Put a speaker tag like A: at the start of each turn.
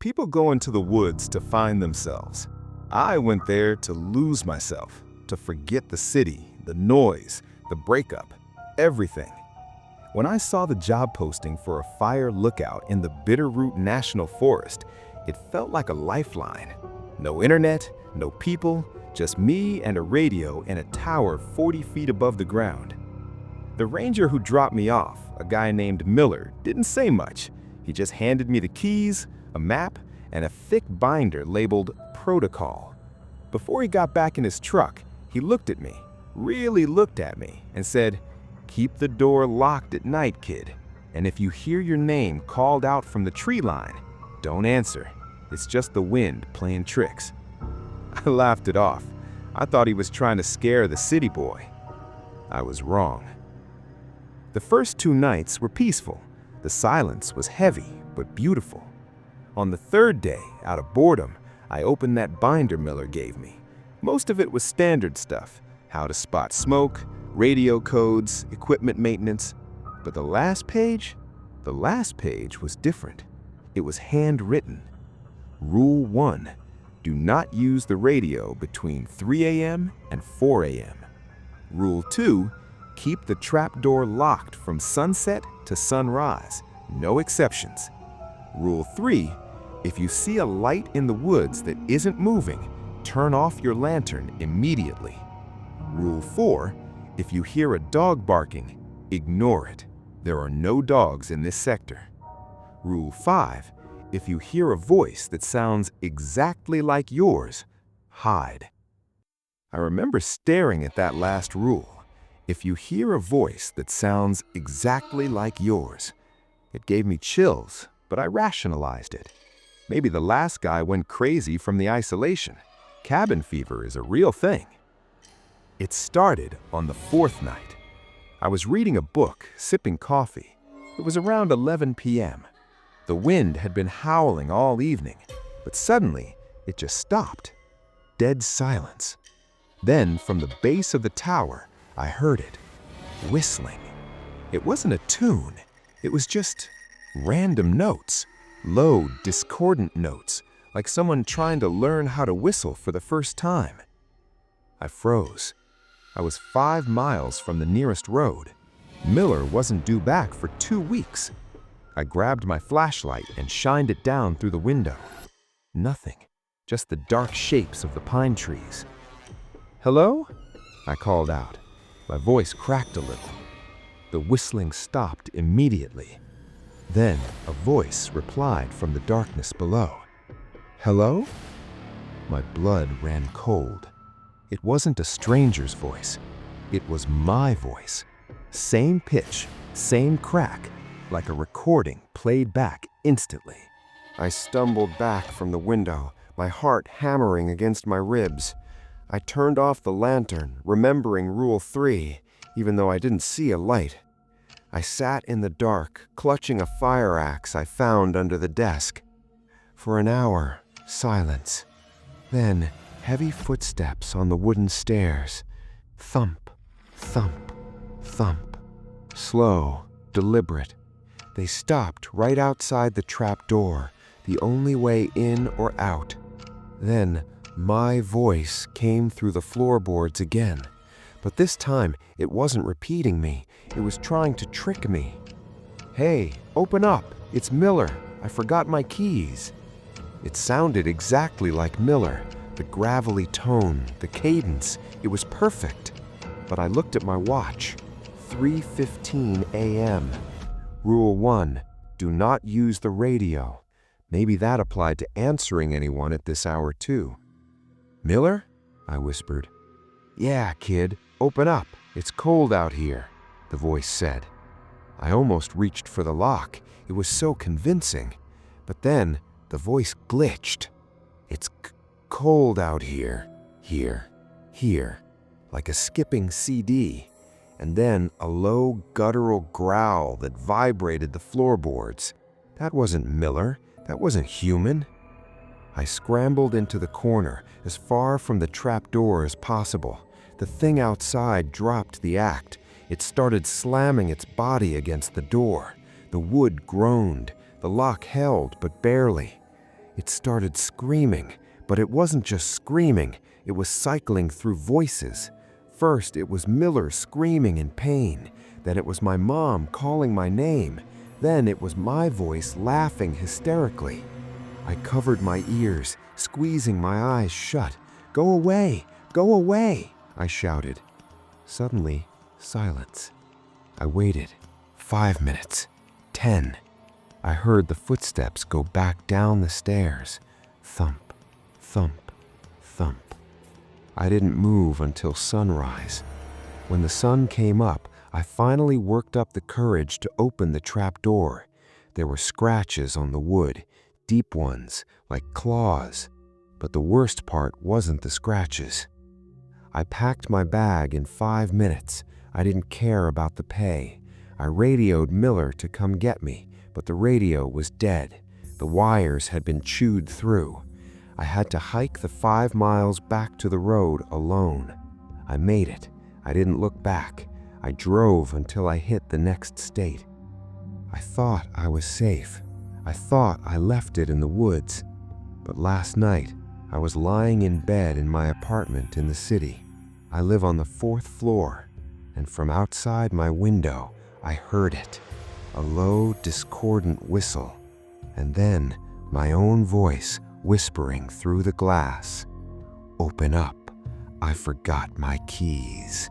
A: People go into the woods to find themselves. I went there to lose myself, to forget the city, the noise, the breakup, everything. When I saw the job posting for a fire lookout in the Bitterroot National Forest, it felt like a lifeline. No internet, no people, just me and a radio in a tower 40 feet above the ground. The ranger who dropped me off, a guy named Miller, didn't say much. He just handed me the keys, a map, and a thick binder labeled Protocol. Before he got back in his truck, he looked at me, really looked at me, and said, "Keep the door locked at night, kid. And if you hear your name called out from the tree line, don't answer. It's just the wind playing tricks." I laughed it off. I thought he was trying to scare the city boy. I was wrong. The first 2 nights were peaceful. The silence was heavy but beautiful. On the 3rd day, out of boredom, I opened that binder Miller gave me. Most of it was standard stuff, how to spot smoke, radio codes, equipment maintenance. But the last page was different. It was handwritten. Rule 1, do not use the radio between 3 a.m. and 4 a.m. Rule 2, keep the trapdoor locked from sunset to sunrise, no exceptions. Rule 3, if you see a light in the woods that isn't moving, turn off your lantern immediately. Rule 4, if you hear a dog barking, ignore it. There are no dogs in this sector. Rule 5, if you hear a voice that sounds exactly like yours, hide. I remember staring at that last rule. If you hear a voice that sounds exactly like yours. It gave me chills, but I rationalized it. Maybe the last guy went crazy from the isolation. Cabin fever is a real thing. It started on the 4th night. I was reading a book, sipping coffee. It was around 11 p.m. The wind had been howling all evening, but suddenly it just stopped. Dead silence. Then, from the base of the tower, I heard it, whistling. It wasn't a tune. It was just random notes, low, discordant notes, like someone trying to learn how to whistle for the first time. I froze. I was 5 miles from the nearest road. Miller wasn't due back for 2 weeks. I grabbed my flashlight and shined it down through the window. Nothing, just the dark shapes of the pine trees. "Hello?" I called out. My voice cracked a little. The whistling stopped immediately. Then a voice replied from the darkness below. "Hello?" My blood ran cold. It wasn't a stranger's voice. It was my voice. Same pitch, same crack, like a recording played back instantly. I stumbled back from the window, my heart hammering against my ribs. I turned off the lantern, remembering Rule 3, even though I didn't see a light. I sat in the dark, clutching a fire axe I found under the desk. For an hour, silence. Then, heavy footsteps on the wooden stairs. Thump, thump, thump. Slow, deliberate. They stopped right outside the trap door, the only way in or out. Then, my voice came through the floorboards again. But this time, it wasn't repeating me. It was trying to trick me. "Hey, open up. It's Miller. I forgot my keys." It sounded exactly like Miller. The gravelly tone, the cadence. It was perfect. But I looked at my watch. 3:15 a.m. Rule 1, do not use the radio. Maybe that applied to answering anyone at this hour too. "Miller?" I whispered. "Yeah, kid, open up. It's cold out here," the voice said. I almost reached for the lock. It was so convincing. But then the voice glitched. "It's cold out here, here," like a skipping CD. And then a low, guttural growl that vibrated the floorboards. That wasn't Miller. That wasn't human. I scrambled into the corner, as far from the trap door as possible. The thing outside dropped the act. It started slamming its body against the door. The wood groaned. The lock held, but barely.
B: It started screaming, but it wasn't just screaming, it was cycling through voices. First, it was Miller screaming in pain. Then it was my mom calling my name. Then it was my voice laughing hysterically. I covered my ears, squeezing my eyes shut. "Go away! Go away!" I shouted. Suddenly, silence. I waited. 5 minutes. 10. I heard the footsteps go back down the stairs. Thump, thump, thump. I didn't move until sunrise. When the sun came up, I finally worked up the courage to open the trap door. There were scratches on the wood, deep ones, like claws. But the worst part wasn't the scratches. I packed my bag in 5 minutes. I didn't care about the pay. I radioed Miller to come get me, but the radio was dead. The wires had been chewed through. I had to hike the 5 miles back to the road alone. I made it. I didn't look back. I drove until I hit the next state. I thought I was safe. I thought I left it in the woods. But last night, I was lying in bed in my apartment in the city. I live on the 4th floor, and from outside my window, I heard it. A low, discordant whistle, and then my own voice whispering through the glass. "Open up. I forgot my keys."